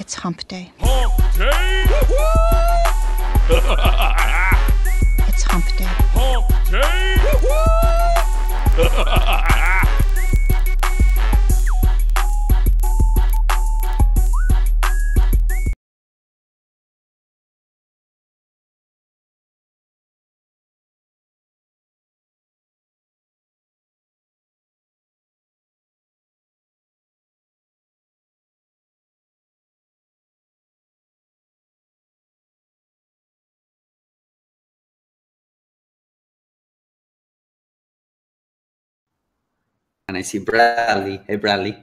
It's hump day. Hump day! It's hump day. Hump day! And I see Bradley. Hey, Bradley.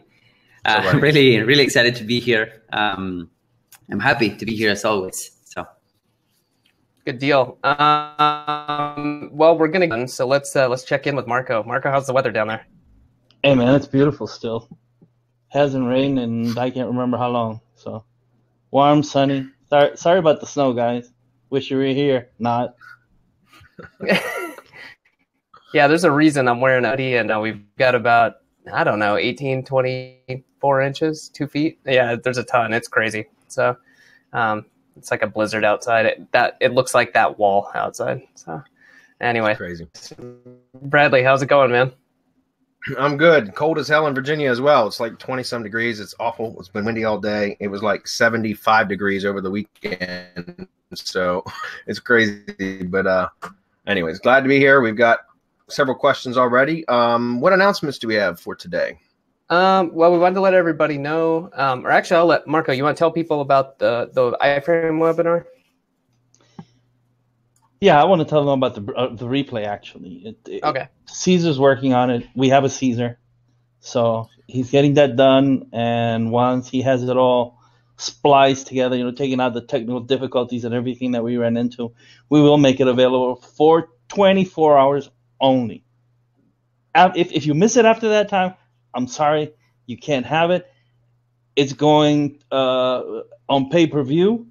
I'm really excited to be here. I'm happy to be here as always. So, good deal. Well, we're gonna so let's check in with Marco. Marco, how's the weather down there? Hey man, it's beautiful still. Hasn't rained and I can't remember how long. So warm, sunny. Sorry about the snow, guys. Wish you were here. Not. Yeah, there's a reason I'm wearing a hoodie, and we've got about, I don't know, 18, 24 inches, 2 feet. Yeah, there's a ton. It's crazy. So it's like a blizzard outside. It looks like that wall outside. So anyway, crazy. Bradley, how's it going, man? I'm good. Cold as hell in Virginia as well. It's like 20-some degrees. It's awful. It's been windy all day. It was like 75 degrees over the weekend. So it's crazy. But anyways, glad to be here. We've got several questions already. What announcements do we have for today? Well, we wanted to let everybody know, or actually I'll let Marco, you want to tell people about the iFrame webinar? Yeah, I want to tell them about the replay actually. Okay. Caesar's working on it. We have a Caesar. So he's getting that done, and once he has it all spliced together, taking out the technical difficulties and everything that we ran into, we will make it available for 24 hours only. If you miss it after that time, I'm sorry, you can't have it. It's going on pay-per-view,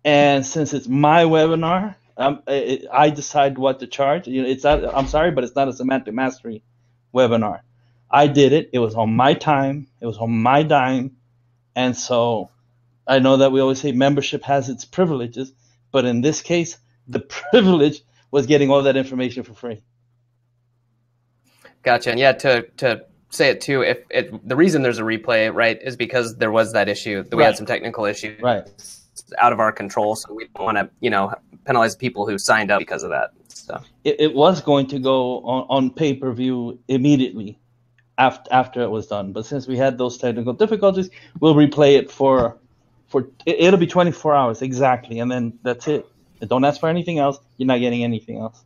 and since it's my webinar, I decide what to charge. I'm sorry, but it's not a Semantic Mastery webinar. I did it. It was on my time. It was on my dime, and so I know that we always say membership has its privileges, but in this case, the privilege was getting all that information for free. Gotcha. And yeah, to say it too, the reason there's a replay, right, is because there was that issue that we had some technical issues out of our control. So we don't want to, penalize people who signed up because of that. So it was going to go on pay-per-view immediately after it was done. But since we had those technical difficulties, we'll replay it for it'll be 24 hours exactly. And then that's it. Don't ask for anything else. You're not getting anything else.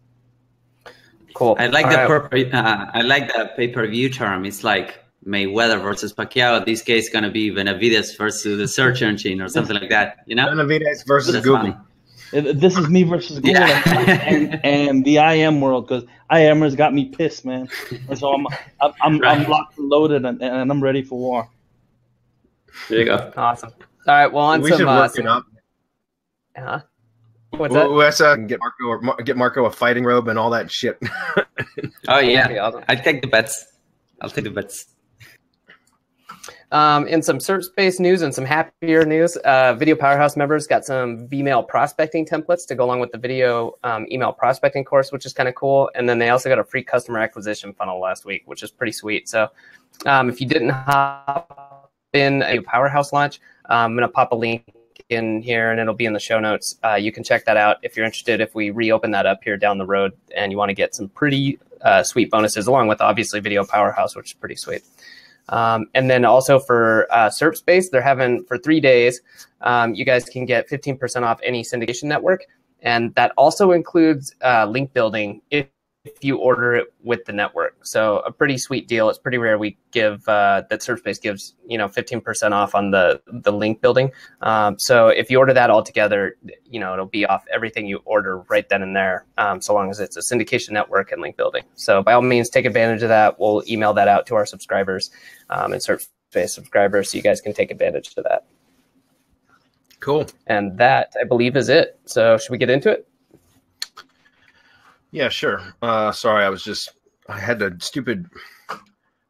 Cool. I like I like the pay-per-view term. It's like Mayweather versus Pacquiao. This case is gonna be Benavides versus the search engine or something like that. Benavides versus Google. Funny. This is me versus Google and the IM world, because IMers got me pissed, man. And so I'm locked and loaded and I'm ready for war. There you go. Awesome. All right. Well, we should work it up. Huh? What's that? Let's get Marco a fighting robe and all that shit. Oh yeah, awesome. I'll take the bets. In some SERP Space news and some happier news, Video Powerhouse members got some Vmail prospecting templates to go along with the video email prospecting course, which is kind of cool. And then they also got a free customer acquisition funnel last week, which is pretty sweet. So if you didn't hop in a Powerhouse launch, I'm going to pop a link in here and it'll be in the show notes. You can check that out if you're interested, if we reopen that up here down the road and you want to get some pretty sweet bonuses along with obviously Video Powerhouse, which is pretty sweet. And then also for SERP Space, they're having for 3 days, you guys can get 15% off any syndication network. And that also includes link building if you order it with the network. So a pretty sweet deal. It's pretty rare we give that SERP Space gives 15% off on the link building. So if you order that all together, it'll be off everything you order right then and there, so long as it's a syndication network and link building. So by all means, take advantage of that. We'll email that out to our subscribers and SERP Space subscribers, so you guys can take advantage of that. Cool. And that, I believe, is it. So should we get into it? Yeah, sure. Sorry, I had the stupid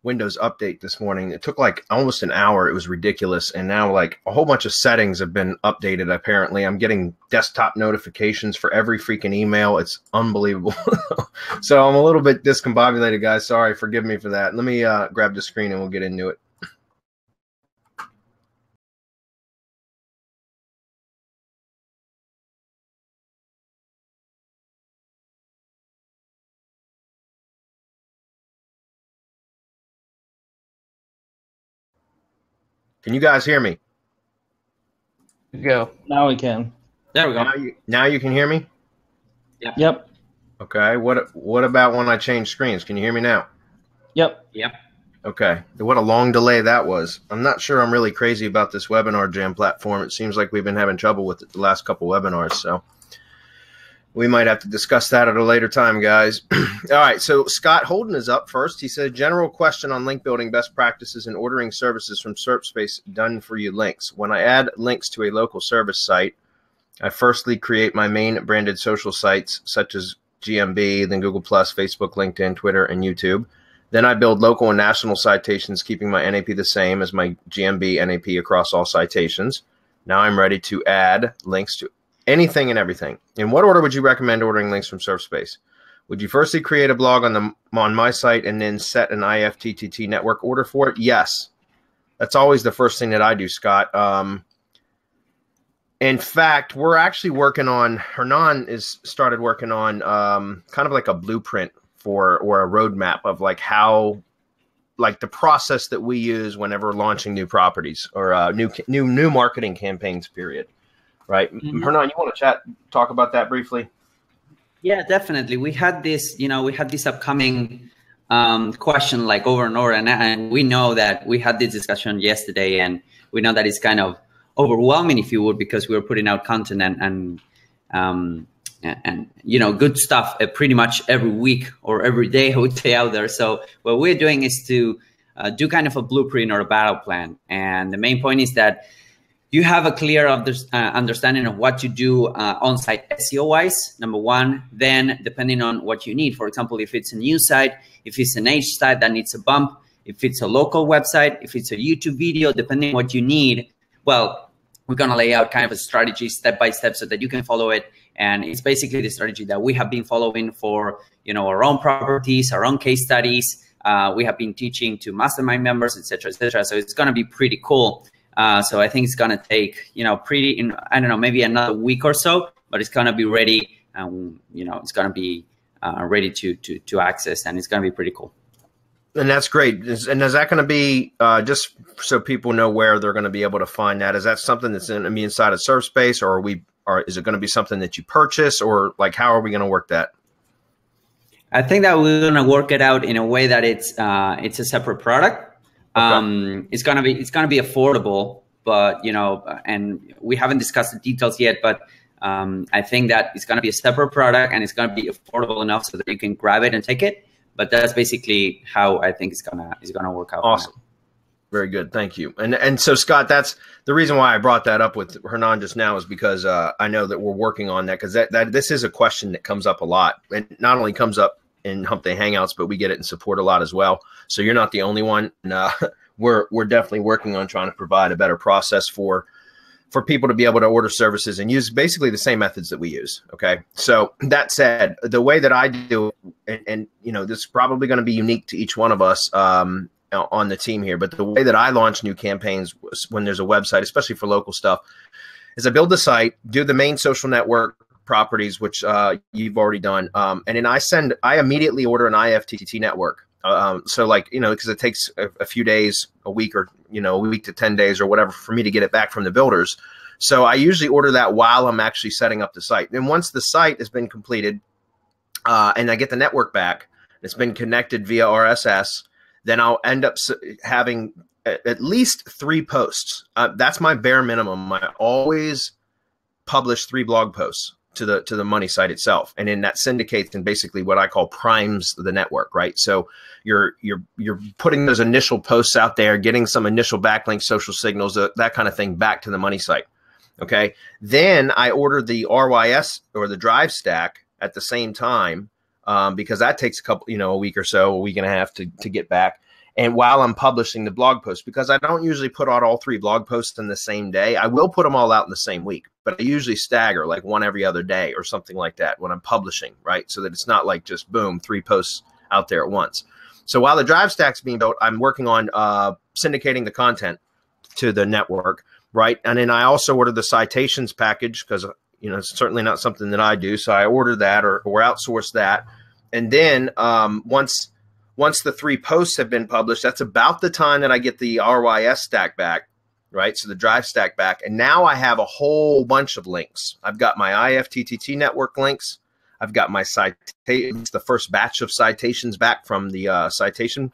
Windows update this morning. It took like almost an hour. It was ridiculous. And now like a whole bunch of settings have been updated. Apparently I'm getting desktop notifications for every freaking email. It's unbelievable. So I'm a little bit discombobulated, guys. Sorry. Forgive me for that. Let me grab the screen and we'll get into it. Can you guys hear me? Go. Now we can. There we go. Now you can hear me? Yep. Okay. What about when I change screens? Can you hear me now? Yep. Yep. Okay. What a long delay that was. I'm not sure I'm really crazy about this webinar jam platform. It seems like we've been having trouble with it the last couple webinars, so we might have to discuss that at a later time, guys. All right, so Scott Holden is up first. He said, general question on link building best practices and ordering services from SERP Space done for you links. When I add links to a local service site, I firstly create my main branded social sites such as GMB, then Google+, Facebook, LinkedIn, Twitter, and YouTube. Then I build local and national citations, keeping my NAP the same as my GMB NAP across all citations. Now I'm ready to add links to anything and everything. In what order would you recommend ordering links from SERP Space? Would you firstly create a blog on my site and then set an IFTTT network order for it? Yes. That's always the first thing that I do, Scott. In fact, we're actually working on, Hernan started working on kind of like a blueprint or a roadmap of like how, like the process that we use whenever launching new properties or new marketing campaigns, period. Right. Mm-hmm. Hernan, you want to talk about that briefly? Yeah, definitely. We had this upcoming question like over and over, and we know that we had this discussion yesterday, and we know that it's kind of overwhelming, if you would, because we were putting out content and good stuff pretty much every week or every day, I would say, out there. So what we're doing is to do kind of a blueprint or a battle plan, and the main point is that you have a clear understanding of what to do on-site SEO-wise, number one. Then, depending on what you need, for example, if it's a news site, if it's an age site that needs a bump, if it's a local website, if it's a YouTube video, depending on what you need, well, we're going to lay out kind of a strategy step by step so that you can follow it. And it's basically the strategy that we have been following for, our own properties, our own case studies. We have been teaching to mastermind members, et cetera, et cetera. So it's going to be pretty cool. So I think it's going to take, maybe another week or so, but it's going to be ready. It's going to be ready to access, and it's going to be pretty cool. And that's great. And is that going to be just so people know where they're going to be able to find that? Is that something that's inside of SERP Space, or is it going to be something that you purchase, or like how are we going to work that? I think that we're going to work it out in a way that it's a separate product. Okay. It's gonna be affordable, but and we haven't discussed the details yet. But I think that it's gonna be a separate product, and it's gonna be affordable enough so that you can grab it and take it. But that's basically how I think it's gonna work out. Awesome, very good, thank you. And so Scott, that's the reason why I brought that up with Hernan just now, is because I know that we're working on that, because that this is a question that comes up a lot, and not only comes up in Hump Day Hangouts, but we get it in support a lot as well. So you're not the only one. And, we're definitely working on trying to provide a better process for people to be able to order services and use basically the same methods that we use. Okay. So that said, the way that I do, and this is probably going to be unique to each one of us on the team here, but the way that I launch new campaigns when there's a website, especially for local stuff, is I build the site, do the main social network properties, which you've already done. And then I immediately order an IFTTT network. So because it takes a few days, a week, or, a week to 10 days or whatever for me to get it back from the builders. So I usually order that while I'm actually setting up the site. And once the site has been completed and I get the network back, it's been connected via RSS, then I'll end up having at least 3 posts. That's my bare minimum. I always publish 3 blog posts to the money site itself, and then that syndicates and basically what I call primes the network, right? So you're putting those initial posts out there, getting some initial backlink, social signals, that kind of thing back to the money site. Okay, then I order the RYS or the drive stack at the same time because that takes a week or so, a week and a half to get back. and while I'm publishing the blog post, because I don't usually put out all 3 blog posts in the same day. I will put them all out in the same week, but I usually stagger like one every other day or something like that when I'm publishing, right? So that it's not like just boom, 3 posts out there at once. So while the drive stack's being built, I'm working on syndicating the content to the network, right? And then I also ordered the citations package because, you know, it's certainly not something that I do. So I ordered that or outsourced that. And then once the 3 posts have been published, that's about the time that I get the RYS stack back, right? So the drive stack back. And now I have a whole bunch of links. I've got my IFTTT network links. I've got my citations, the first batch of citations back from the citation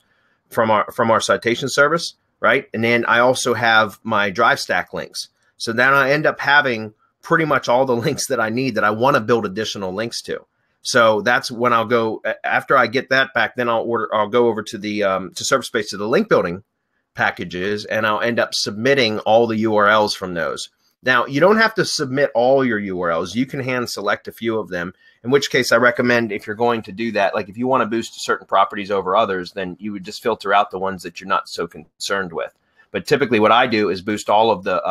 from our citation service, right? And then I also have my drive stack links. So then I end up having pretty much all the links that I need that I want to build additional links to. So that's when I'll go, after I get that back, then I'll go over to the to SERP Space, to the link building packages, and I'll end up submitting all the URLs from those. Now, you don't have to submit all your URLs. You can hand select a few of them, in which case I recommend, if you're going to do that, like if you want to boost certain properties over others, then you would just filter out the ones that you're not so concerned with. But typically what I do is boost all of the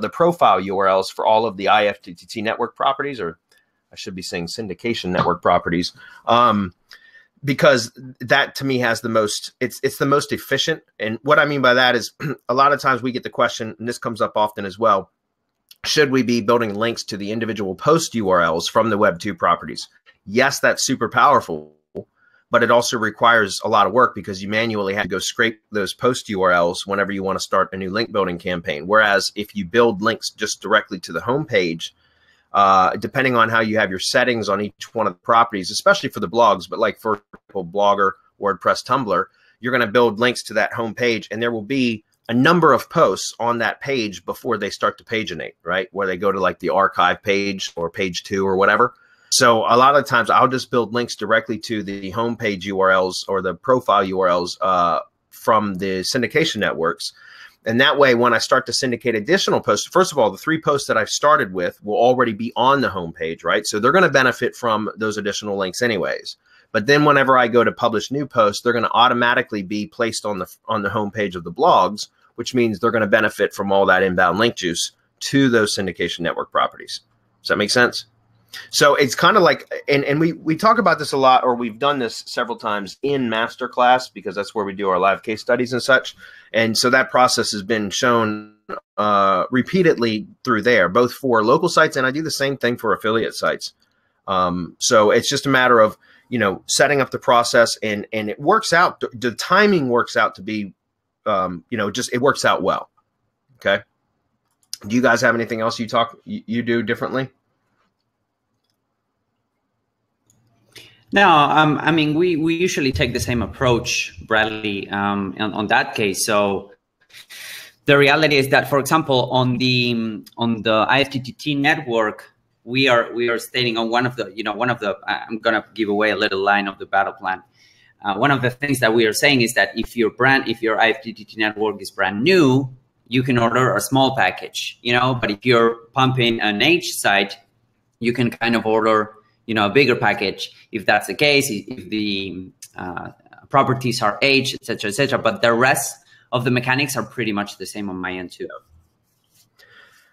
the profile URLs for all of the IFTTT network properties, or I should be saying syndication network properties, because that to me has the most, it's the most efficient. And what I mean by that is a lot of times we get the question, and this comes up often as well, should we be building links to the individual post URLs from the Web 2 properties? Yes, that's super powerful, but it also requires a lot of work because you manually have to go scrape those post URLs whenever you want to start a new link building campaign. Whereas if you build links just directly to the homepage, depending on how you have your settings on each one of the properties, especially for the blogs, but like for example, Blogger, WordPress, Tumblr, you're going to build links to that homepage, and there will be a number of posts on that page before they start to paginate, right? Where they go to like the archive page or page 2 or whatever. So a lot of times I'll just build links directly to the homepage URLs or the profile URLs from the syndication networks. And that way, when I start to syndicate additional posts, first of all, the 3 posts that I've started with will already be on the homepage, right? So they're going to benefit from those additional links anyways. But then whenever I go to publish new posts, they're going to automatically be placed on the homepage of the blogs, which means they're going to benefit from all that inbound link juice to those syndication network properties. Does that make sense? So it's kind of like, and we talk about this a lot, or we've done this several times in masterclass because that's where we do our live case studies and such. And so that process has been shown repeatedly through there, both for local sites, and I do the same thing for affiliate sites. So it's just a matter of, you know, setting up the process, and it works out. The timing works out to be, you know, just it works out well. Okay. Do you guys have anything else you do differently? No, I mean, we usually take the same approach, Bradley, on that case. So the reality is that, for example, on the IFTTT network, we are stating on one of the I'm gonna give away a little line of the battle plan. One of the things that we are saying is that if your IFTTT network is brand new, you can order a small package, you know. But if you're pumping an H site, you can kind of order, you know, a bigger package if that's the case, if the properties are H, et cetera, but the rest of the mechanics are pretty much the same on my end too.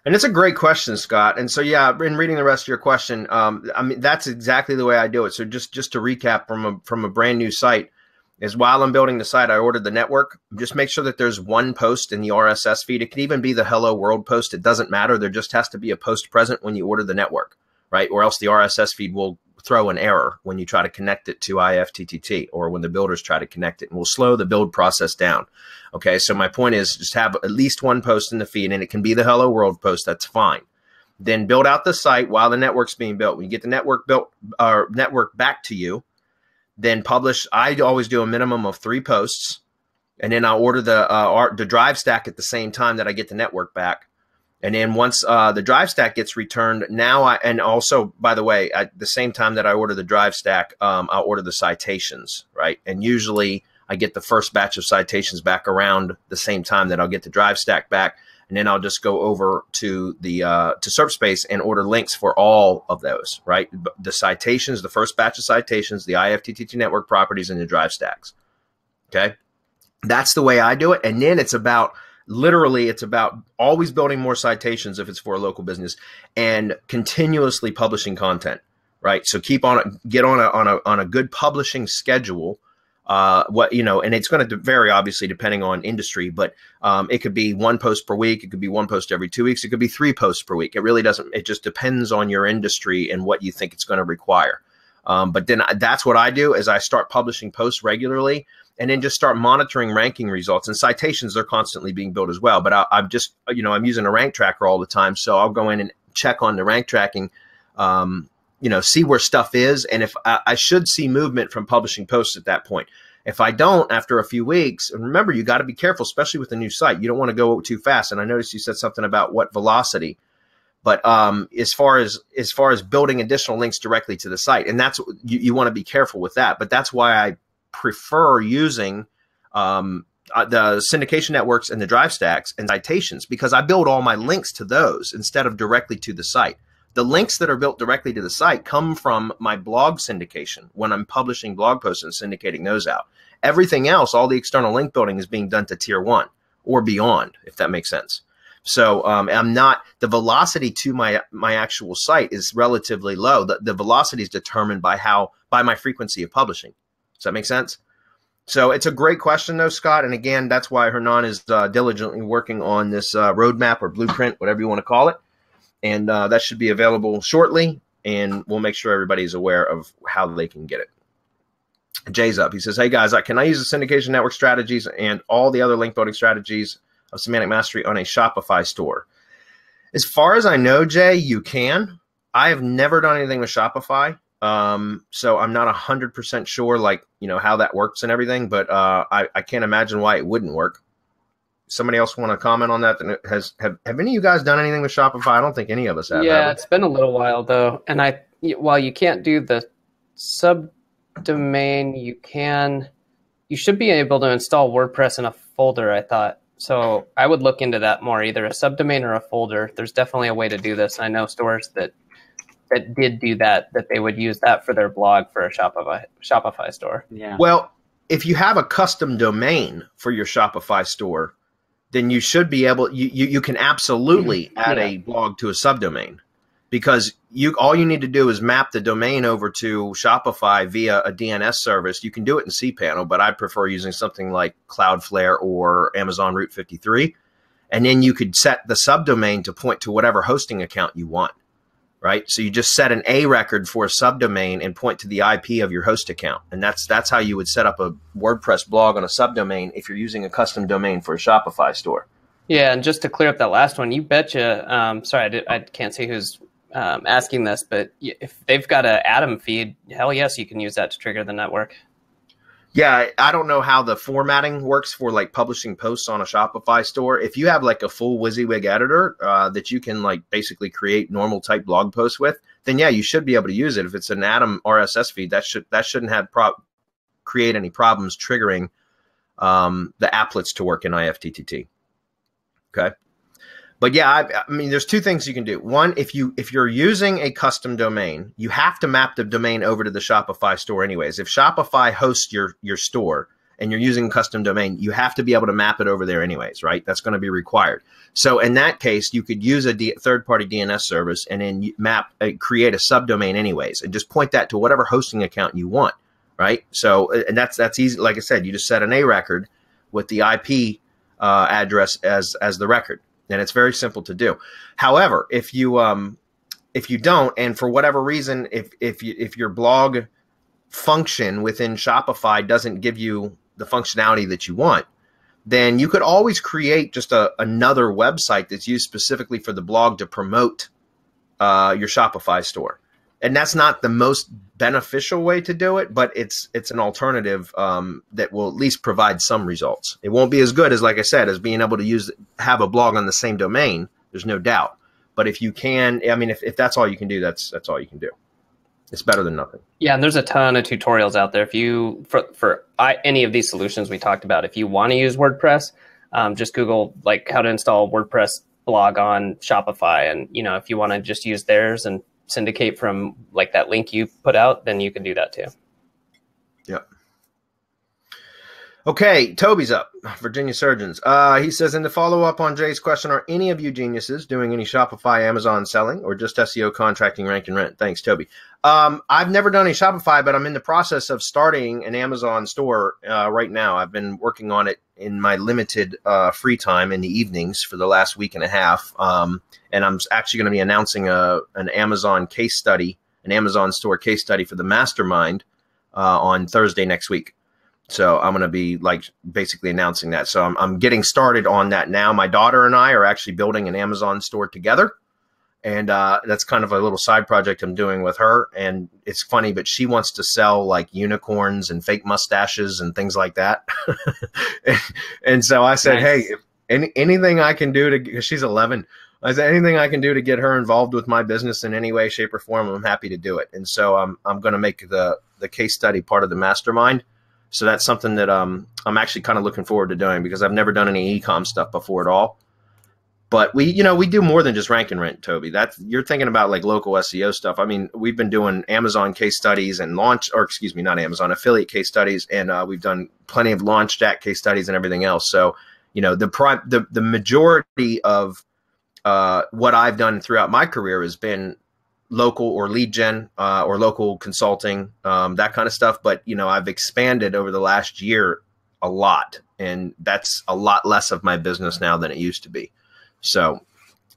And it's a great question, Scott. And so, yeah, in reading the rest of your question, I mean, that's exactly the way I do it. So just to recap from a brand new site is, while I'm building the site, I ordered the network. Just make sure that there's one post in the RSS feed. It can even be the Hello World post. It doesn't matter. There just has to be a post present when you order the network, right? Or else the RSS feed will throw an error when you try to connect it to IFTTT, or when the builders try to connect it, and will slow the build process down. Okay, so my point is just have at least one post in the feed, and it can be the Hello World post. That's fine. Then build out the site while the network's being built. When you get the network built, or network back to you, then publish. I always do a minimum of 3 posts, and then I'll order the drive stack at the same time that I get the network back. And then once the drive stack gets returned, and also, by the way, at the same time that I order the drive stack, I'll order the citations, right? And usually I get the first batch of citations back around the same time that I'll get the drive stack back. And then I'll just go over to the to SERP Space and order links for all of those, right? The citations, the first batch of citations, the IFTTT network properties, and the drive stacks. Okay. That's the way I do it. And then it's about always building more citations if it's for a local business and continuously publishing content, right? So get on a good publishing schedule. And it's going to vary obviously depending on industry, but it could be 1 post per week. It could be 1 post every 2 weeks. It could be 3 posts per week. It just depends on your industry and what you think it's going to require. But then that's what I do is I start publishing posts regularly and then just start monitoring ranking results, and citations are constantly being built as well. But I'm just, I'm using a rank tracker all the time. So I'll go in and check on the rank tracking, see where stuff is. And if I should see movement from publishing posts at that point. If I don't, after a few weeks, and remember, you got to be careful, especially with a new site. You don't want to go too fast. And I noticed you said something about what velocity, but as far as building additional links directly to the site, and that's you want to be careful with that. But that's why I prefer using the syndication networks and the drive stacks and citations, because I build all my links to those instead of directly to the site. The links that are built directly to the site come from my blog syndication when I'm publishing blog posts and syndicating those out. Everything else, all the external link building is being done to tier 1 or beyond, if that makes sense. So the velocity to my actual site is relatively low. The velocity is determined by my frequency of publishing. Does that make sense? So it's a great question though, Scott. And again, that's why Hernan is diligently working on this roadmap or blueprint, whatever you want to call it. And that should be available shortly, and we'll make sure everybody's aware of how they can get it. Jay's up. He says, hey, guys, can I use the syndication network strategies and all the other link building strategies of Semantic Mastery on a Shopify store? As far as I know, Jay, you can. I have never done anything with Shopify, so I'm not 100% sure, how that works and everything, but I can't imagine why it wouldn't work. Somebody else want to comment on that? Have any of you guys done anything with Shopify? I don't think any of us have. Yeah, it's been a little while though. And while you can't do the subdomain, you should be able to install WordPress in a folder, I thought. So I would look into that more, either a subdomain or a folder. There's definitely a way to do this. I know stores that did do that they would use that for their blog for a Shopify store. Yeah. Well, if you have a custom domain for your Shopify store, then you should be able, you can absolutely add a blog to a subdomain, because all you need to do is map the domain over to Shopify via a DNS service. You can do it in cPanel, but I prefer using something like Cloudflare or Amazon Route 53. And then you could set the subdomain to point to whatever hosting account you want, right? So you just set an A record for a subdomain and point to the IP of your host account. And that's how you would set up a WordPress blog on a subdomain if you're using a custom domain for a Shopify store. Yeah, and just to clear up that last one, you betcha. Sorry, I can't see who's asking this, but if they've got an Atom feed, hell yes, you can use that to trigger the network. Yeah, I don't know how the formatting works for publishing posts on a Shopify store. If you have a full WYSIWYG editor that you can basically create normal type blog posts with, then yeah, you should be able to use it. If it's an Atom RSS feed, that shouldn't have create any problems triggering the applets to work in IFTTT. Okay. But yeah, I mean, there's two things you can do. One, if you're using a custom domain, you have to map the domain over to the Shopify store anyways. If Shopify hosts your store and you're using a custom domain, you have to be able to map it over there anyways, right? That's going to be required. So in that case, you could use a third-party DNS service and then create a subdomain anyways, and just point that to whatever hosting account you want, right? So, and that's easy. Like I said, you just set an A record with the IP address as the record. And it's very simple to do. However, if you don't, and for whatever reason, if your blog function within Shopify doesn't give you the functionality that you want, then you could always create just another website that's used specifically for the blog to promote your Shopify store. And that's not the most beneficial way to do it, but it's an alternative that will at least provide some results. It won't be as good as, like I said, as being able to have a blog on the same domain. There's no doubt. But if you can, I mean, if that's all you can do, that's all you can do. It's better than nothing. Yeah, and there's a ton of tutorials out there. If you for any of these solutions we talked about, if you want to use WordPress, just Google how to install WordPress blog on Shopify, and if you want to just use theirs and syndicate from that link you put out, then you can do that too. Yep. Okay, Toby's up. Virginia Surgeons. He says, in the follow-up on Jay's question, are any of you geniuses doing any Shopify, Amazon selling, or just SEO contracting, rank and rent? Thanks, Toby. I've never done any Shopify, but I'm in the process of starting an Amazon store right now. I've been working on it in my limited free time in the evenings for the last week and a half. And I'm actually going to be announcing an Amazon case study, an Amazon store case study for the mastermind on Thursday next week. So I'm going to be like basically announcing that. So I'm getting started on that now. My daughter and I are actually building an Amazon store together. And that's kind of a little side project I'm doing with her. And it's funny, but she wants to sell like unicorns and fake mustaches and things like that. and so I said, Nice. hey, if anything I can do to, because she's 11, I said, anything I can do to get her involved with my business in any way, shape, or form, I'm happy to do it. And so I'm going to make the case study part of the mastermind. So that's something that I'm actually kind of looking forward to doing, because I've never done any e-com stuff before at all. But we do more than just rank and rent, Toby. You're thinking about like local SEO stuff. I mean, we've been doing Amazon case studies and not Amazon, affiliate case studies, and we've done plenty of launch jack case studies and everything else. So, the majority of what I've done throughout my career has been local or lead gen or local consulting, that kind of stuff. But, I've expanded over the last year a lot, and that's a lot less of my business now than it used to be. So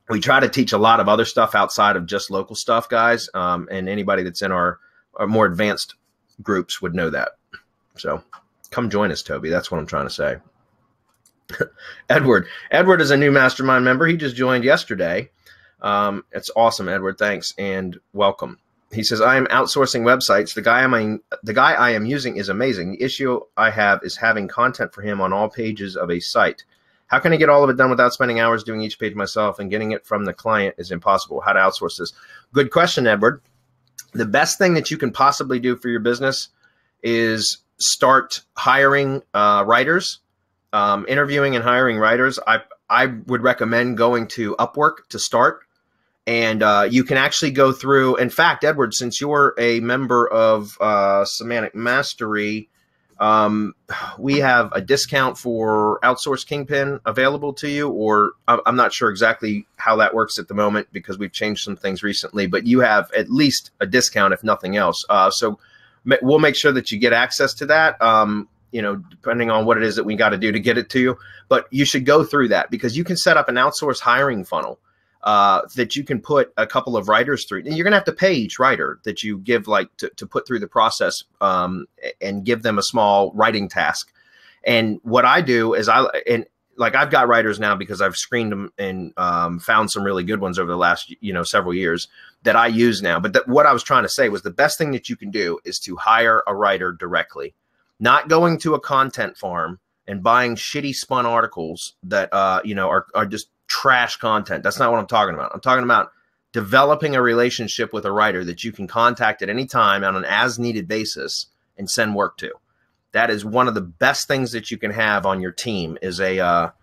we try to teach a lot of other stuff outside of just local stuff, guys. And anybody that's in our more advanced groups would know that. So come join us, Toby. That's what I'm trying to say. Edward is a new mastermind member. He just joined yesterday. It's awesome, Edward. Thanks and welcome. He says, I am outsourcing websites. The guy I am using is amazing. The issue I have is having content for him on all pages of a site. How can I get all of it done without spending hours doing each page myself, and getting it from the client is impossible? How to outsource this? Good question, Edward. The best thing that you can possibly do for your business is start hiring writers, interviewing and hiring writers. I would recommend going to Upwork to start. And you can actually go through. In fact, Edward, since you're a member of Semantic Mastery, we have a discount for Outsource Kingpin available to you, or I'm not sure exactly how that works at the moment because we've changed some things recently, but you have at least a discount if nothing else. So we'll make sure that you get access to that, depending on what it is that we got to do to get it to you. But you should go through that, because you can set up an outsource hiring funnel that you can put a couple of writers through. And you're going to have to pay each writer that you give to put through the process and give them a small writing task. And what I do is I've got writers now because I've screened them and found some really good ones over the last, several years that I use now. But what I was trying to say was the best thing that you can do is to hire a writer directly, not going to a content farm and buying shitty spun articles that, are just trash content. That's not what I'm talking about. I'm talking about developing a relationship with a writer that you can contact at any time on an as-needed basis and send work to. That is one of the best things that you can have on your team is a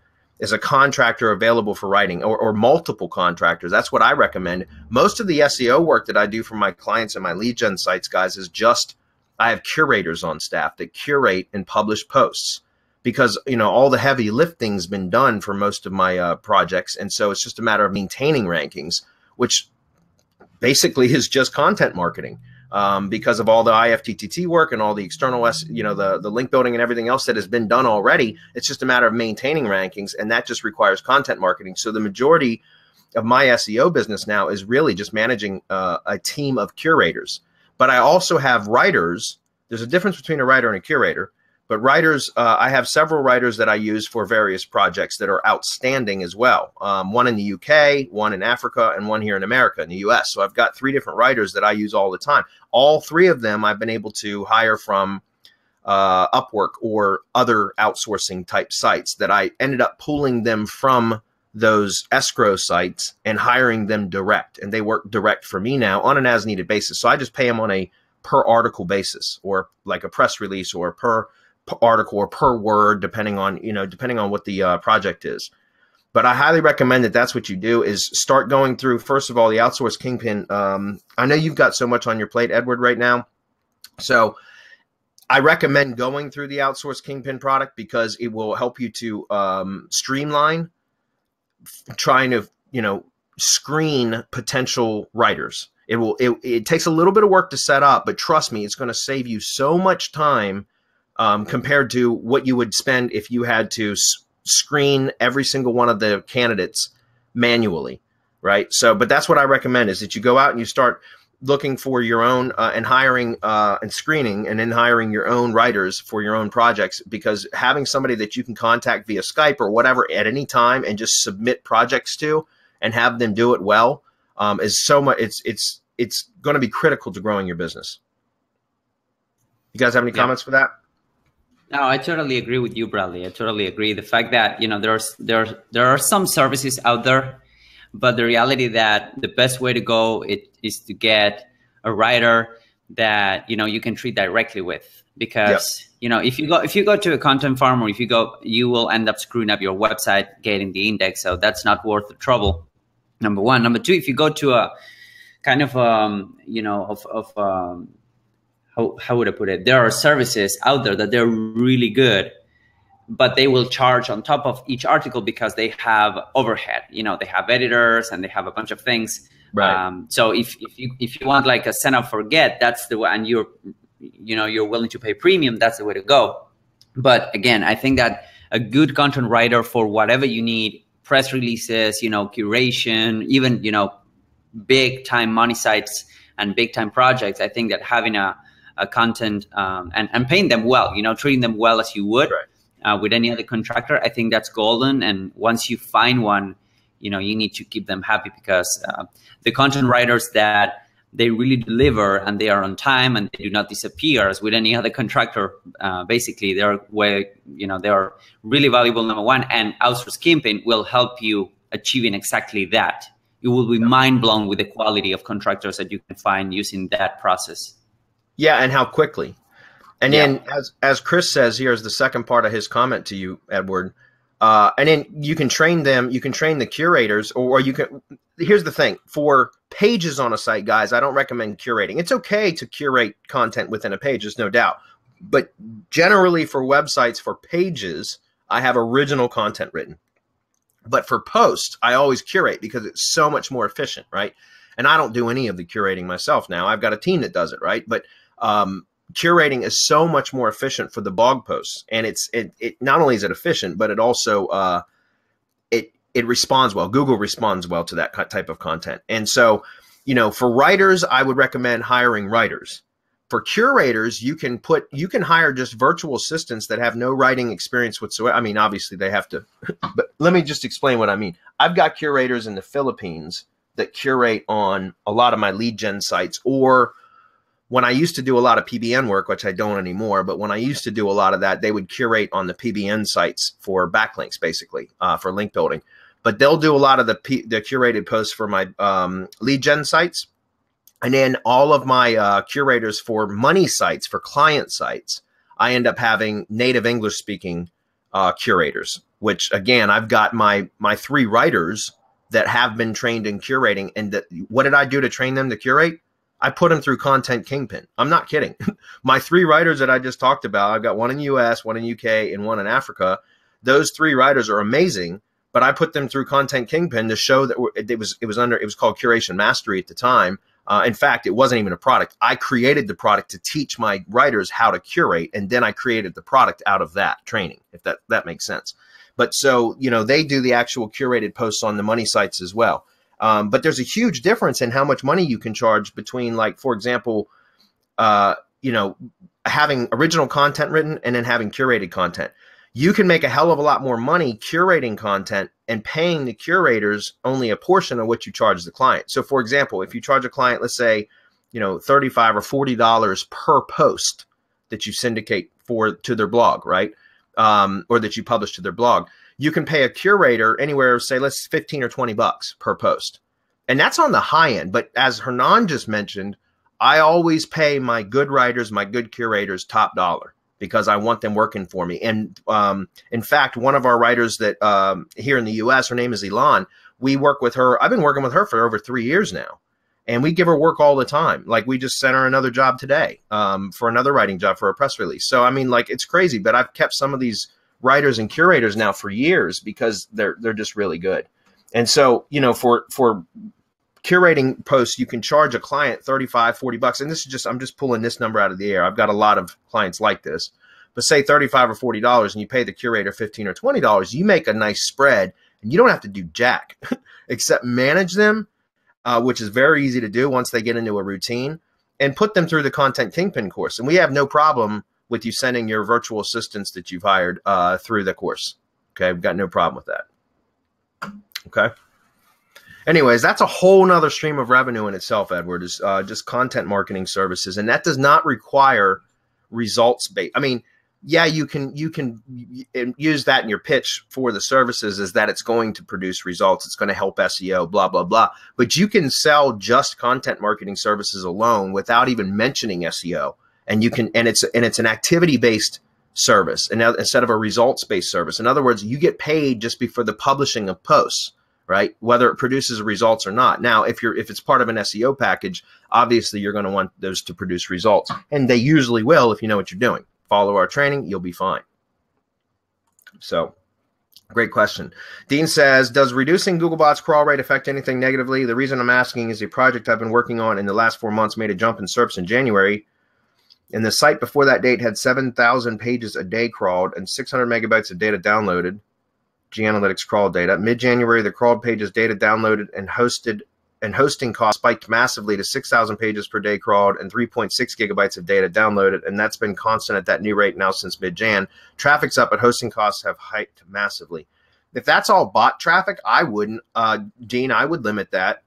contractor available for writing, or multiple contractors. That's what I recommend. Most of the SEO work that I do for my clients and my lead gen sites, guys, is just I have curators on staff that curate and publish posts, because all the heavy lifting's been done for most of my projects, and so it's just a matter of maintaining rankings, which basically is just content marketing, because of all the IFTTT work and all the external, the link building and everything else that has been done already. It's just a matter of maintaining rankings, and that just requires content marketing. So the majority of my SEO business now is really just managing a team of curators. But I also have writers. There's a difference between a writer and a curator. But writers, I have several writers that I use for various projects that are outstanding as well. One in the UK, one in Africa, and one here in America, in the US. So I've got 3 different writers that I use all the time. All 3 of them I've been able to hire from Upwork or other outsourcing type sites that I ended up pulling them from those escrow sites and hiring them direct. And they work direct for me now on an as-needed basis. So I just pay them on a per article basis, or like a press release, or per article, or per word, depending on what the project is. But I highly recommend that that's what you do, is start going through, first of all, the Outsource Kingpin. I know you've got so much on your plate, Edward, right now. So I recommend going through the outsource Kingpin product because it will help you to streamline trying to, screen potential writers. It takes a little bit of work to set up, but trust me, it's going to save you so much time compared to what you would spend if you had to screen every single one of the candidates manually, right? So, but that's what I recommend, is that you go out and you start looking for your own and hiring and screening, and then hiring your own writers for your own projects, because having somebody that you can contact via Skype or whatever at any time and just submit projects to and have them do it well is so much. It's going to be critical to growing your business. You guys have any comments for that? No, I totally agree with you, Bradley. I totally agree. The fact that there are some services out there, but the reality that the best way to go is to get a writer that you can treat directly with, because if you go to a content farm, or you will end up screwing up your website getting the index. So that's not worth the trouble. Number one. Number two, if you go to a kind of how would I put it? There are services out there that they're really good, but they will charge on top of each article because they have overhead. They have editors and they have a bunch of things. Right. So if you want like a send up forget, that's the way, and you're willing to pay premium, that's the way to go. But again, I think that a good content writer for whatever you need, press releases, curation, even big time money sites and big time projects, I think that having a content and paying them well, treating them well as you would. Right. With any other contractor, I think that's golden. And once you find one, you need to keep them happy, because the content writers that they really deliver and they are on time and they do not disappear, as with any other contractor, basically they are really valuable, number one. And outsource Kingpin will help you achieving exactly that. You will be mind blown with the quality of contractors that you can find using that process. Yeah, and how quickly. And then, as Chris says, here's the second part of his comment to you, Edward. And then you can train them. You can train the curators, or you can. Here's the thing: for pages on a site, guys, I don't recommend curating. It's okay to curate content within a page, there's no doubt. But generally, for websites, for pages, I have original content written. But for posts, I always curate because it's so much more efficient, right? And I don't do any of the curating myself now. I've got a team that does it, right? But curating is so much more efficient for the blog posts, and it not only is it efficient, but it also it responds well. Google responds well to that type of content. And so, for writers, I would recommend hiring writers. For curators, you can hire just virtual assistants that have no writing experience whatsoever. I mean, obviously they have to, but let me just explain what I mean. I've got curators in the Philippines that curate on a lot of my lead gen sites, or when I used to do a lot of PBN work, which I don't anymore, but when I used to do a lot of that, they would curate on the PBN sites for backlinks, basically, for link building. But they'll do a lot of the curated posts for my lead gen sites. And then all of my curators for money sites, for client sites, I end up having native English speaking curators, which again, I've got my 3 writers that have been trained in curating. And what did I do to train them to curate? I put them through Content Kingpin. I'm not kidding. My 3 writers that I just talked about, I've got one in the US, one in UK, and one in Africa. Those 3 writers are amazing, but I put them through Content Kingpin to show that it was called Curation Mastery at the time. In fact, it wasn't even a product. I created the product to teach my writers how to curate, and then I created the product out of that training, if that makes sense. But so, they do the actual curated posts on the money sites as well. But there's a huge difference in how much money you can charge between, like, for example, having original content written and then having curated content. You can make a hell of a lot more money curating content and paying the curators only a portion of what you charge the client. So, for example, if you charge a client, let's say, $35 or $40 per post that you syndicate to their blog, right? Or that you publish to their blog, you can pay a curator anywhere, say, let's $15 or $20 per post. And that's on the high end. But as Hernan just mentioned, I always pay my good writers, my good curators top dollar, because I want them working for me. And in fact, one of our writers that here in the US, her name is Elan. We work with her. I've been working with her for over 3 years now. And we give her work all the time. Like we just sent her another job today for another writing job for a press release. So, I mean, like it's crazy, but I've kept some of these writers and curators now for years because they're just really good. And so, you know, for curating posts, you can charge a client $35, $40. And this is just, I'm just pulling this number out of the air. I've got a lot of clients like this, but say $35 or $40 and you pay the curator $15 or $20, you make a nice spread and you don't have to do jack except manage them, which is very easy to do once they get into a routine, and put them through the Content Kingpin course. And we have no problem with you sending your virtual assistants that you've hired through the course. Okay. We've got no problem with that. Okay. Anyways, that's a whole nother stream of revenue in itself, Edward, is just content marketing services. And that does not require results-based. I mean, yeah, you can use that in your pitch for the services, is that it's going to produce results. It's going to help SEO, blah, blah, blah. But you can sell just content marketing services alone without even mentioning SEO. And you can, and it's an activity-based service, and instead of a results-based service. In other words, you get paid just for the publishing of posts, right? Whether it produces results or not. Now, if it's part of an SEO package, obviously you're going to want those to produce results, and they usually will if you know what you're doing. Follow our training, you'll be fine. So, great question. Dean says, does reducing Googlebots crawl rate affect anything negatively? The reason I'm asking is a project I've been working on in the last 4 months made a jump in SERPs in January, and the site before that date had 7,000 pages a day crawled and 600 megabytes of data downloaded. G-Analytics crawl data. Mid-January, the crawled pages data downloaded and hosting costs spiked massively to 6,000 pages per day crawled and 3.6 gigabytes of data downloaded, and that's been constant at that new rate now since mid-Jan. Traffic's up, but hosting costs have hiked massively. If that's all bot traffic, I wouldn't, Dean, I would limit that.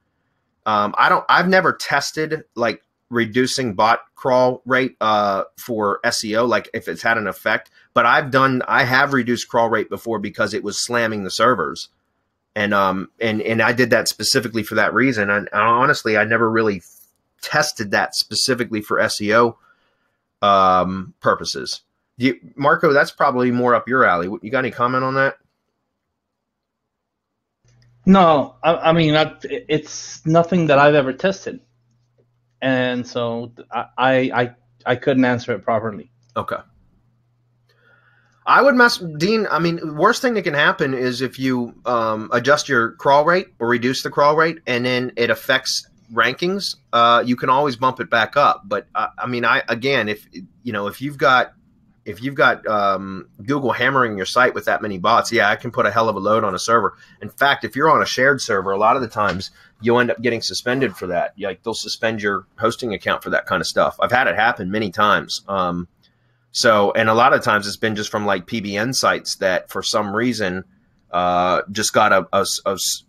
I've never tested like reducing bot crawl rate for SEO, like if it's had an effect, but I have reduced crawl rate before because it was slamming the servers. And I did that specifically for that reason. And honestly, I never really tested that specifically for SEO purposes. Marco, that's probably more up your alley. You got any comment on that? No, I mean, it's nothing that I've ever tested. And so I couldn't answer it properly. Okay. I would Dean, I mean, worst thing that can happen is if you adjust your crawl rate or reduce the crawl rate and then it affects rankings, you can always bump it back up. But I mean, if you've got Google hammering your site with that many bots, yeah, I can put a hell of a load on a server. In fact, if you're on a shared server, a lot of the times you'll end up getting suspended for that. Like they'll suspend your hosting account for that kind of stuff. I've had it happen many times. And a lot of times it's been just from like PBN sites that for some reason just got a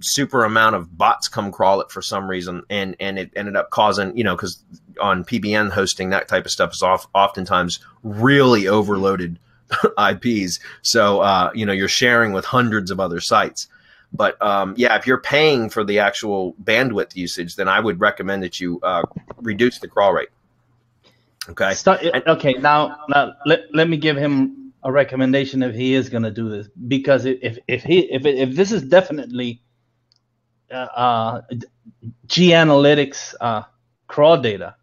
super amount of bots come crawl it for some reason, and it ended up causing, because on PBN hosting, that type of stuff is oftentimes really overloaded IPs. So, you're sharing with hundreds of other sites. But yeah, if you're paying for the actual bandwidth usage, then I would recommend that you reduce the crawl rate. Okay. Okay. Now let me give him a recommendation if he is going to do this, because if this is definitely G-Analytics crawl data,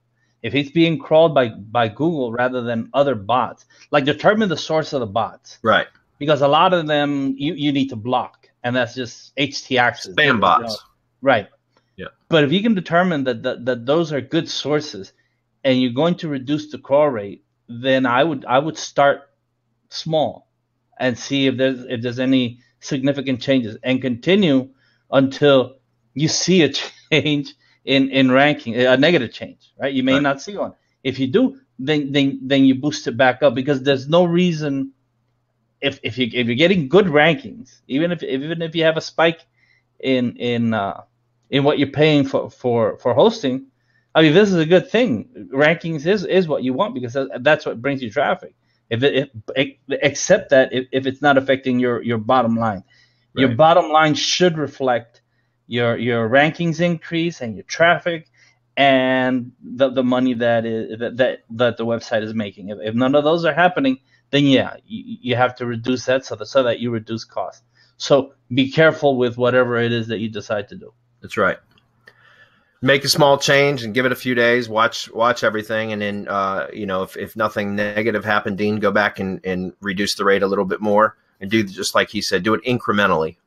if it's being crawled by Google rather than other bots, like determine the source of the bots, right? Because a lot of them you need to block, and that's just htaccess, spam bots, right? Yeah. But if you can determine that those are good sources, and you're going to reduce the crawl rate, then I would start small and see if there's any significant changes, and continue until you see a change in ranking, a negative change, right? You may not see one. If you do, then you boost it back up, because there's no reason if you're getting good rankings, even if you have a spike in what you're paying for hosting. I mean, this is a good thing. Rankings is what you want, because that's what brings you traffic. Except that if it's not affecting your bottom line, right. Your bottom line should reflect your rankings increase and your traffic and the money that the website is making. If none of those are happening, then yeah, you have to reduce that so that you reduce costs. So be careful with whatever it is that you decide to do. That's right. Make a small change and give it a few days. Watch everything, and then if nothing negative happened, Dean, go back and reduce the rate a little bit more, and do just like he said, do it incrementally.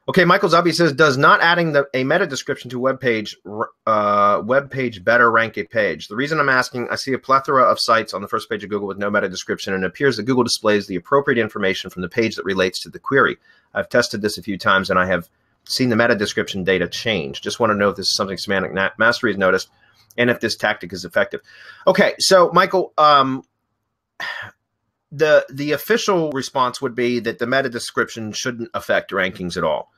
Okay, Michael Zubby says, does not adding a meta description to web page better rank a page? The reason I'm asking, I see a plethora of sites on the first page of Google with no meta description, and it appears that Google displays the appropriate information from the page that relates to the query. I've tested this a few times, and I have seen the meta description data change. Just want to know if this is something Semantic Mastery has noticed, and if this tactic is effective. Okay, so Michael, the official response would be that the meta description shouldn't affect rankings at all.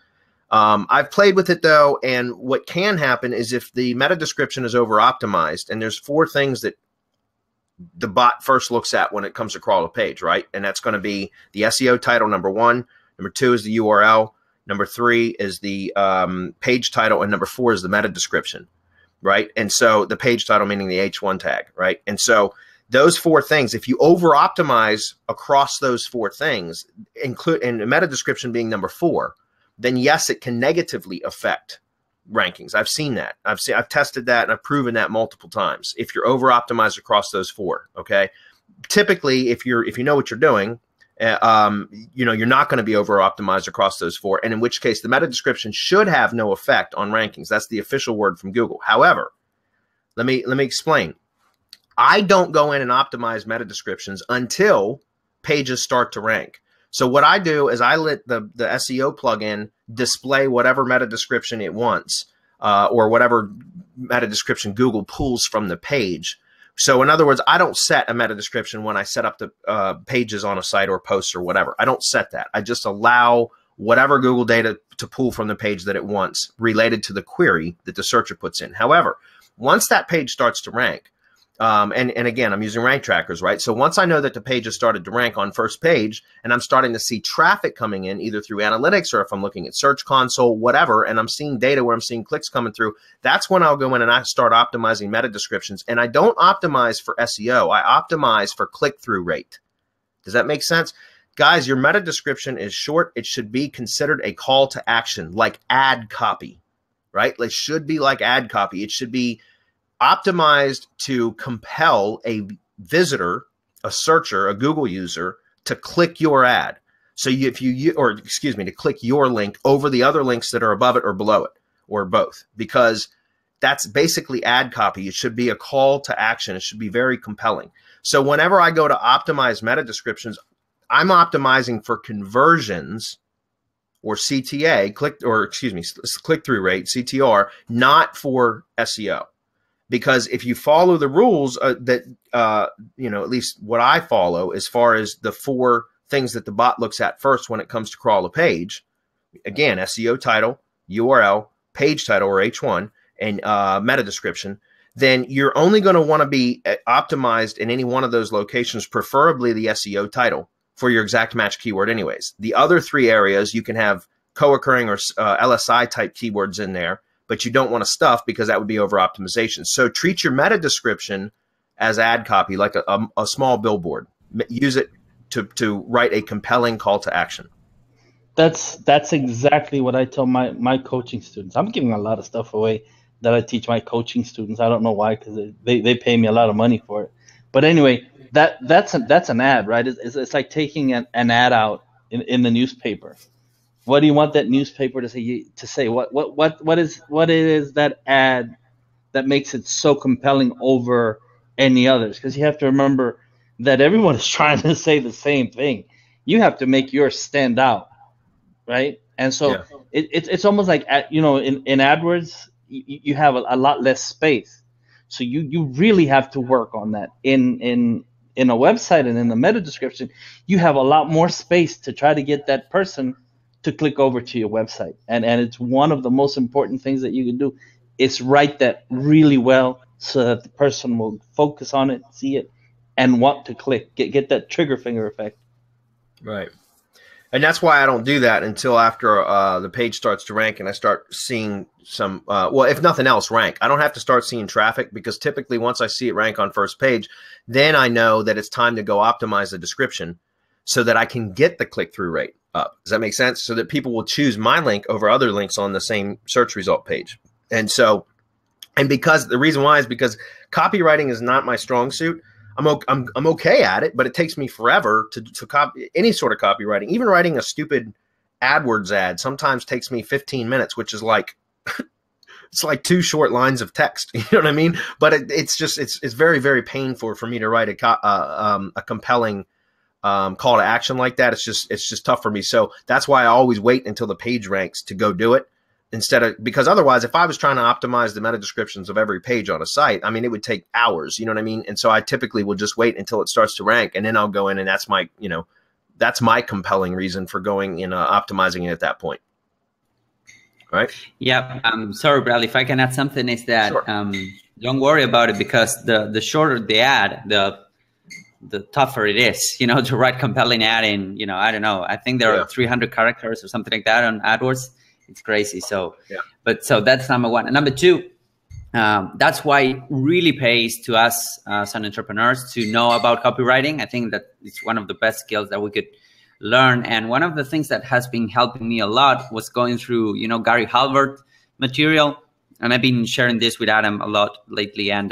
I've played with it though, and what can happen is if the meta description is over optimized, and there's 4 things that the bot first looks at when it comes to crawl a page, right? And that's going to be the SEO title, number 1. Number 2 is the URL. Number 3 is the page title, and number 4 is the meta description, right? And so the page title meaning the H1 tag, right? And so those 4 things, if you over optimize across those 4 things, and the meta description being number 4, then yes, it can negatively affect rankings. I've seen that. I've tested that, and I've proven that multiple times. If you're over optimized across those 4, okay. Typically, if you know what you're doing, you're not going to be over optimized across those 4, and in which case the meta description should have no effect on rankings. That's the official word from Google. However, let me explain. I don't go in and optimize meta descriptions until pages start to rank. So what I do is I let the SEO plugin display whatever meta description it wants, or whatever meta description Google pulls from the page. So in other words, I don't set a meta description when I set up the pages on a site or posts or whatever. I don't set that. I just allow whatever Google data to pull from the page that it wants related to the query that the searcher puts in. However, once that page starts to rank, and again, I'm using rank trackers, right? So once I know that the page has started to rank on first page, and I'm starting to see traffic coming in either through analytics or if I'm looking at Search Console, whatever, and I'm seeing data where I'm seeing clicks coming through, that's when I'll go in and I start optimizing meta descriptions. And I don't optimize for SEO. I optimize for click-through rate. Does that make sense? Guys, your meta description is short. It should be considered a call to action, like ad copy, right? It should be like ad copy. It should be optimized to compel a visitor, a searcher, a Google user to click your ad. So to click your link over the other links that are above it or below it, or both, because that's basically ad copy. It should be a call to action. It should be very compelling. So whenever I go to optimize meta descriptions, I'm optimizing for conversions, or CTA, click-through rate, CTR, not for SEO. Because if you follow the rules at least what I follow as far as the 4 things that the bot looks at first when it comes to crawl a page, again, SEO title, URL, page title or H1, and meta description, then you're only going to want to be optimized in any one of those locations, preferably the SEO title for your exact match keyword anyways. The other 3 areas, you can have co-occurring or LSI type keywords in there, but you don't want to stuff because that would be over optimization. So treat your meta description as ad copy, like a small billboard. Use it to write a compelling call to action. That's exactly what I tell my coaching students. I'm giving a lot of stuff away that I teach my coaching students. I don't know why, because they pay me a lot of money for it. But anyway, that's an ad, right? It's like taking an ad out in the newspaper. What do you want that newspaper to say? What is that ad that makes it so compelling over any others? Because you have to remember that everyone is trying to say the same thing. You have to make yours stand out, right? And so it's almost like in AdWords you have a lot less space, so you really have to work on that. In a website and in the meta description, you have a lot more space to try to get that person to click over to your website. And it's one of the most important things that you can do is write that really well so that the person will focus on it, see it, and want to click, get that trigger finger effect. Right. And that's why I don't do that until after the page starts to rank and I start seeing some, if nothing else, rank. I don't have to start seeing traffic, because typically once I see it rank on first page, then I know that it's time to go optimize the description so that I can get the click-through rate up. Does that make sense? So that people will choose my link over other links on the same search result page. And so, and because the reason why is because copywriting is not my strong suit. I'm okay at it, but it takes me forever to copy any sort of copywriting. Even writing a stupid AdWords ad sometimes takes me 15 minutes, which is like it's like 2 short lines of text. You know what I mean? But it's very, very painful for me to write a compelling call to action like that. It's just tough for me. So that's why I always wait until the page ranks to go do it. Because otherwise, if I was trying to optimize the meta descriptions of every page on a site, I mean, it would take hours, you know what I mean? And so I typically will just wait until it starts to rank, and then I'll go in, and that's my compelling reason for going in optimizing it at that point. Right? Yeah. Sorry, Bradley, if I can add something is that Sure. Don't worry about it, because the shorter the ad, the tougher it is, to write compelling ad in, I don't know. I think there are 300 characters or something like that on AdWords. It's crazy. So, so that's number one. And number two, that's why it really pays to us as entrepreneurs to know about copywriting. I think that it's one of the best skills that we could learn. And one of the things that has been helping me a lot was going through, Gary Halbert material. And I've been sharing this with Adam a lot lately. And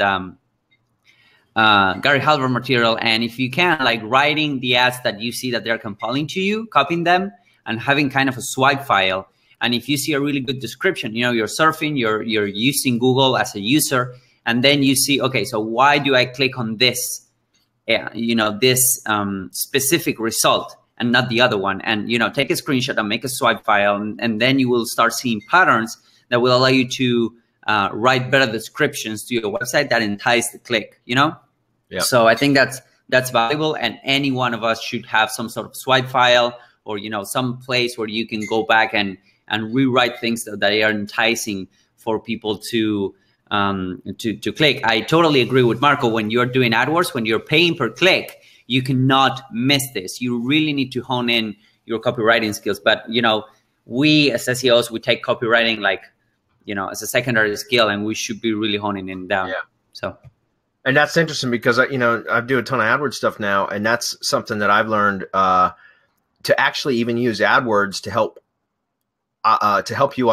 Gary Halbert material. And if you can, like writing the ads that you see that they're compelling to you, copying them and having kind of a swag file. And if you see a really good description, you're surfing, you're using Google as a user, and then you see, okay, so why do I click on this, this specific result and not the other one? And, take a screenshot and make a swag file, and then you will start seeing patterns that will allow you to write better descriptions to your website that entice the click, Yeah. So I think that's valuable, and any one of us should have some sort of swag file or, some place where you can go back and rewrite things that are enticing for people to click. I totally agree with Marco. When you're doing AdWords, when you're paying per click, you cannot miss this. You really need to hone in your copywriting skills. But, we as SEOs, we take copywriting as a secondary skill, and we should be really honing it down. Yeah. So. And that's interesting because, I do a ton of AdWords stuff now, and that's something that I've learned to actually even use AdWords to help you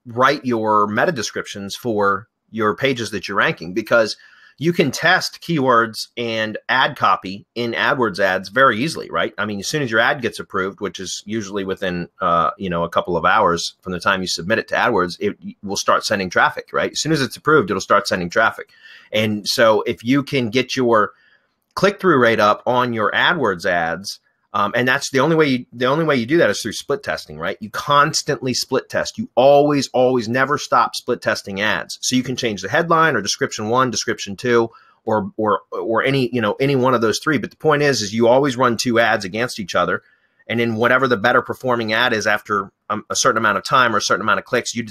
write your meta descriptions for your pages that you're ranking, because you can test keywords and ad copy in AdWords ads very easily, right? I mean, as soon as your ad gets approved, which is usually within a couple of hours from the time you submit it to AdWords, it will start sending traffic, right? As soon as it's approved, it'll start sending traffic. And so if you can get your click-through rate up on your AdWords ads, and that's the only way you do that is through split testing, right? You constantly split test. You always never stop split testing ads. So you can change the headline or description 1, description 2, or any one of those 3. But the point is you always run 2 ads against each other, and then whatever the better performing ad is after a certain amount of time or a certain amount of clicks, you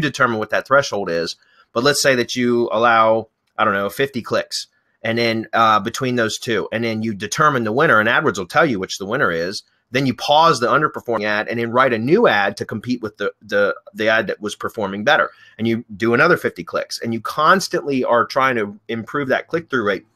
determine what that threshold is. But let's say that you allow 50 clicks. And then between those 2, and then you determine the winner, and AdWords will tell you which the winner is. Then you pause the underperforming ad and then write a new ad to compete with the ad that was performing better. And you do another 50 clicks, and you constantly are trying to improve that click-through rate.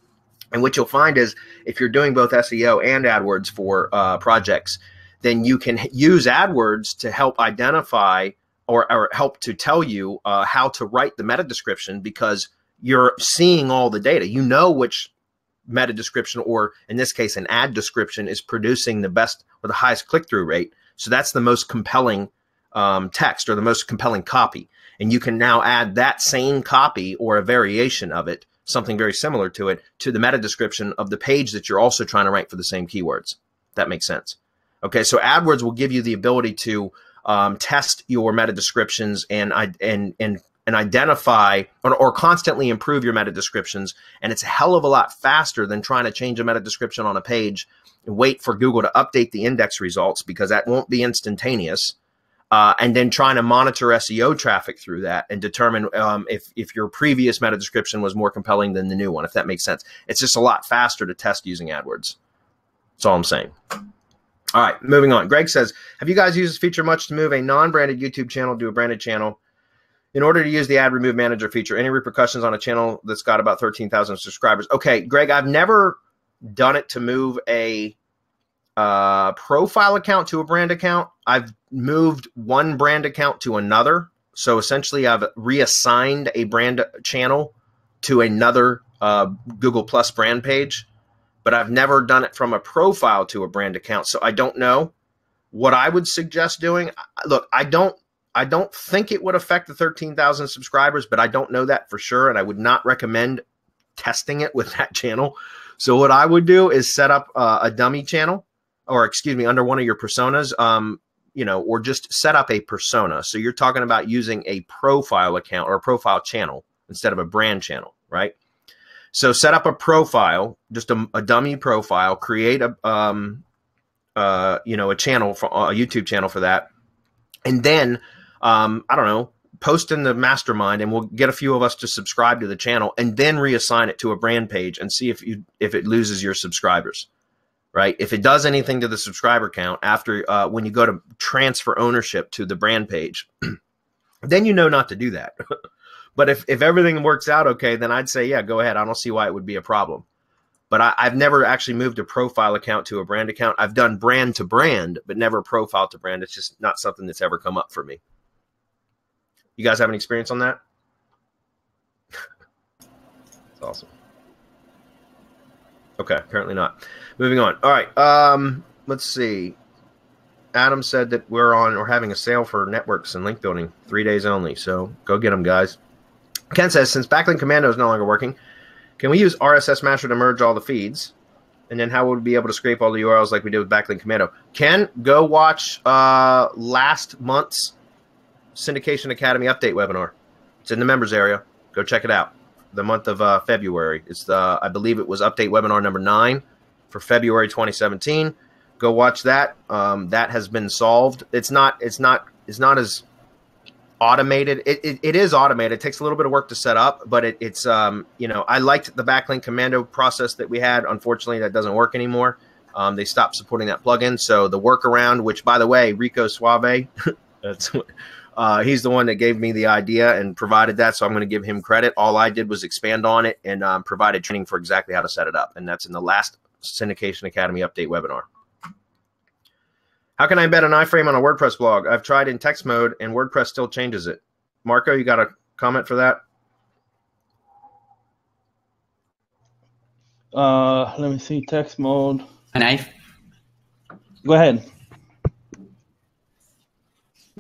And what you'll find is if you're doing both SEO and AdWords for projects, then you can use AdWords to help identify or help to tell you how to write the meta description, because you're seeing all the data. You know which meta description, or in this case, an ad description, is producing the best or the highest click-through rate. So that's the most compelling text or the most compelling copy. And you can now add that same copy or a variation of it, something very similar to it, to the meta description of the page that you're also trying to rank for the same keywords. That makes sense. Okay, so AdWords will give you the ability to test your meta descriptions and identify or constantly improve your meta descriptions. And it's a hell of a lot faster than trying to change a meta description on a page and wait for Google to update the index results, because that won't be instantaneous. And then trying to monitor SEO traffic through that and determine if your previous meta description was more compelling than the new one, if that makes sense. It's just a lot faster to test using AdWords. That's all I'm saying. All right, moving on. Greg says, have you guys used this feature much to move a non-branded YouTube channel to a branded channel? In order to use the ad remove manager feature, any repercussions on a channel that's got about 13,000 subscribers? Okay, Greg, I've never done it to move a profile account to a brand account. I've moved one brand account to another. So essentially, I've reassigned a brand channel to another Google Plus brand page, but I've never done it from a profile to a brand account. So I don't know what I would suggest doing. Look, I don't think it would affect the 13,000 subscribers, but I don't know that for sure, and I would not recommend testing it with that channel. So what I would do is set up a dummy channel, or excuse me, under one of your personas, or just set up a persona. So you're talking about using a profile account or a profile channel instead of a brand channel, right? So set up a profile, just a dummy profile, create a channel, for a YouTube channel for that. And then, I don't know, post in the mastermind, and we'll get a few of us to subscribe to the channel, and then reassign it to a brand page and see if it loses your subscribers, right? If it does anything to the subscriber count after when you go to transfer ownership to the brand page, then you know not to do that. But if everything works out okay, then I'd say, yeah, go ahead. I don't see why it would be a problem. But I've never actually moved a profile account to a brand account. I've done brand to brand, but never profile to brand. It's just not something that's ever come up for me. You guys have any experience on that? That's awesome. Okay, apparently not. Moving on. All right. Let's see. Adam said that we're having a sale for networks and link building, 3 days only. So go get them, guys. Ken says, since Backlink Commando is no longer working, can we use RSS Masher to merge all the feeds? And then how would we be able to scrape all the URLs like we did with Backlink Commando? Ken, go watch last month's Syndication Academy update webinar. It's in the members area. Go check it out. The month of February. It's I believe it was update webinar number 9 for February 2017. Go watch that. That has been solved. It's not as automated. It is automated. It takes a little bit of work to set up, but it's I liked the Backlink Commando process that we had. Unfortunately, that doesn't work anymore. They stopped supporting that plugin. So the workaround, which by the way, Rico Suave, he's the one that gave me the idea and provided that. So I'm going to give him credit. All I did was expand on it and provided training for exactly how to set it up. And that's in the last Syndication Academy update webinar. How can I embed an iFrame on a WordPress blog? I've tried in text mode and WordPress still changes it. Marco, you got a comment for that? Let me see, text mode. Go ahead.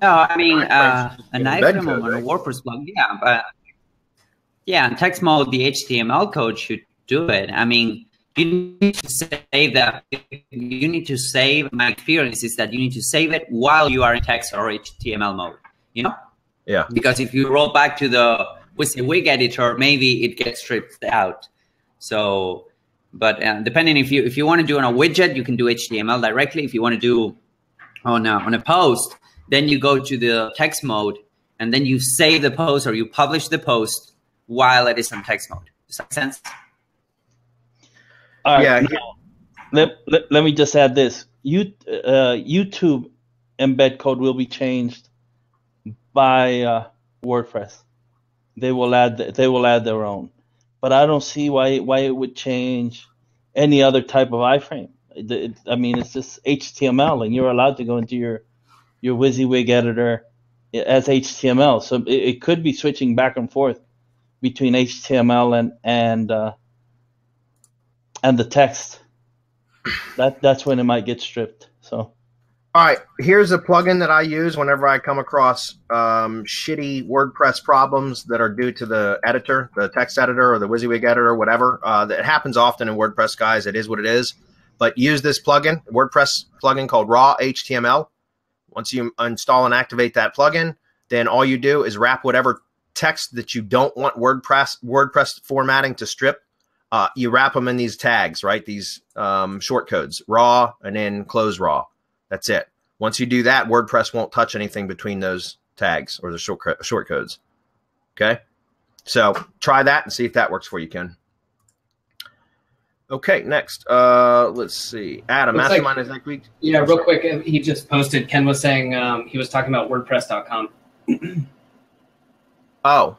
No, I mean, an embed iFrame code, on a right? WordPress blog, yeah. But yeah, in text mode, the HTML code should do it. I mean, you need to save that. You need to save. My experience is that you need to save it while you are in text or HTML mode. You know? Yeah. Because if you roll back to the WYSIWYG editor, maybe it gets stripped out. So, but depending if you want to do on a widget, you can do HTML directly. If you want to do on a post, then you go to the text mode, and then you save the post or you publish the post while it is in text mode. Does that make sense? All right, Yeah. let me just add this. YouTube embed code will be changed by WordPress. They will add their own, but I don't see why it would change any other type of iframe. I mean, it's just HTML, and you're allowed to go into your WYSIWYG editor as HTML. So it could be switching back and forth between HTML and the text. That's when it might get stripped. So, all right, here's a plugin that I use whenever I come across shitty WordPress problems that are due to the editor, the text editor or the WYSIWYG editor, whatever. That happens often in WordPress, guys. It is what it is. But use this plugin, WordPress plugin called Raw HTML. Once you install and activate that plugin, then all you do is wrap whatever text that you don't want WordPress formatting to strip. You wrap them in these tags, right? These short codes, raw and then close raw. That's it. Once you do that, WordPress won't touch anything between those tags or the short codes. Okay? So try that and see if that works for you, Ken. Okay, next. Let's see. Adam, Looks Mastermind is next week. Yeah, real quick, he just posted, Ken was saying he was talking about WordPress.com. Oh.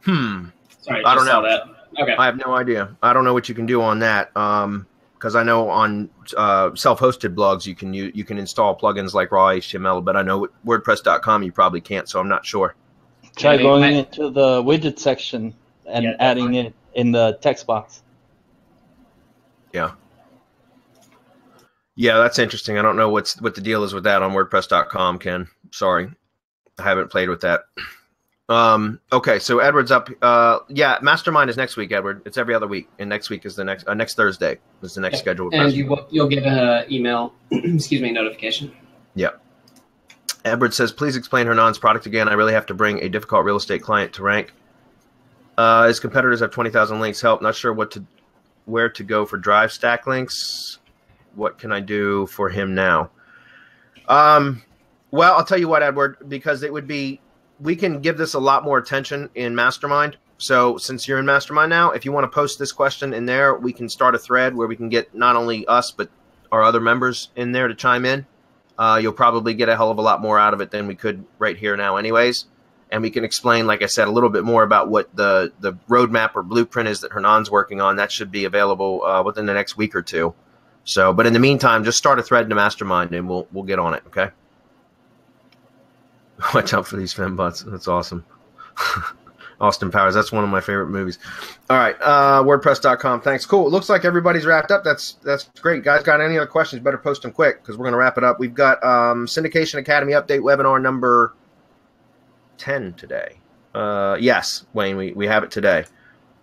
Sorry, I don't just saw know. that. Okay. I have no idea. I don't know what you can do on that. because I know on self-hosted blogs you can install plugins like raw HTML, but I know with WordPress.com you probably can't, so I'm not sure. Try going into the widget section and adding it in the text box. Yeah. Yeah, that's interesting. I don't know what the deal is with that on WordPress.com, Ken. Sorry, I haven't played with that. Okay, so Edward's up. Yeah, Mastermind is next week, Edward. It's every other week, and next week is the next Thursday is the next scheduled. And you'll get an email, notification. Yeah. Edward says, please explain Hernan's product again. I really have to bring a difficult real estate client to rank. His competitors have 20,000 links. Help. Not sure where to go for drive stack links. What can I do for him now? Well, I'll tell you what, Edward, because we can give this a lot more attention in Mastermind. So since you're in Mastermind now, if you want to post this question in there, we can start a thread where we can get not only us, but our other members in there to chime in. You'll probably get a hell of a lot more out of it than we could right here now anyways. And we can explain, like I said, a little bit more about what the roadmap or blueprint is that Hernan's working on. That should be available within the next week or two. So, but in the meantime, just start a thread in the Mastermind and we'll get on it, okay? Watch out for these fembots. That's awesome. Austin Powers. That's one of my favorite movies. All right. WordPress.com. Thanks. Cool. It looks like everybody's wrapped up. That's great. Guys, got any other questions? Better post them quick because we're going to wrap it up. We've got Syndication Academy update webinar number 10 today. Yes, Wayne, we have it today.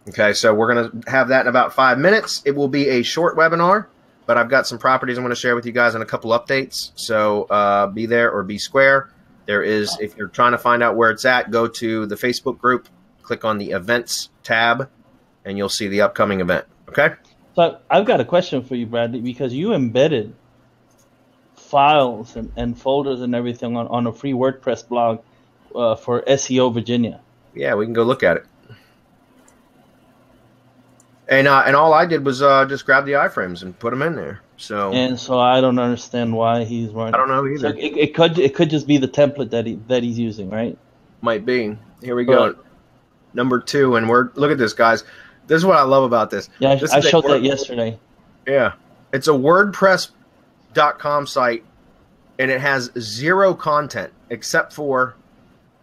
Okay, so we're going to have that in about 5 minutes. It will be a short webinar, but I've got some properties I'm going to share with you guys and a couple updates. So be there or be square. There is, if you're trying to find out where it's at, go to the Facebook group, click on the events tab, and you'll see the upcoming event. Okay? So I've got a question for you, Bradley, because you embedded files and folders and everything on a free WordPress blog for SEO Virginia. Yeah, we can go look at it. And all I did was just grab the iframes and put them in there. So I don't understand why he's running. I don't know either. So it could just be the template that he's using, right? Might be. Here we go. Number 2, and look at this, guys. This is what I love about this. Yeah, I showed that yesterday. Yeah, it's a WordPress.com site, and it has 0 content except for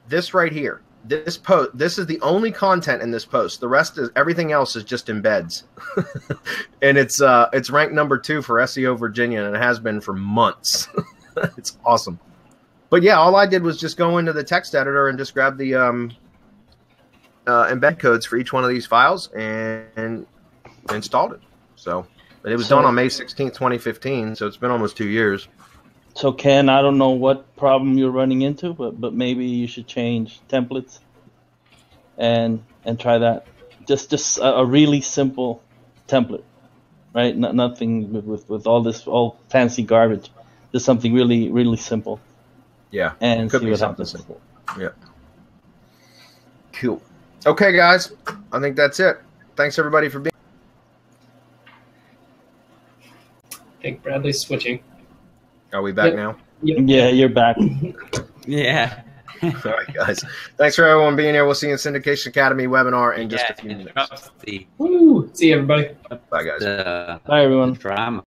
this right here. This post. This is the only content in this post. The rest is everything else is just embeds, and it's ranked number 2 for SEO Virginia, and it has been for months. It's awesome. But yeah, all I did was just go into the text editor and just grab the embed codes for each one of these files and installed it. So, but it was done on May 16th, 2015. So it's been almost 2 years. So Ken, I don't know what problem you're running into, but maybe you should change templates and try that. Just a really simple template, right? Nothing with all fancy garbage. Just something really, really simple. Yeah, and could see be what something happens. simple. Yeah. Cool. Okay, guys, I think that's it. Thanks everybody for being. I think Bradley's switching. Are we back now? Yep. Yeah, you're back. Yeah. All right, guys. Thanks for everyone being here. We'll see you in Syndication Academy webinar in just a few minutes. Woo! See you, everybody. Bye, guys. The Bye, everyone. drama.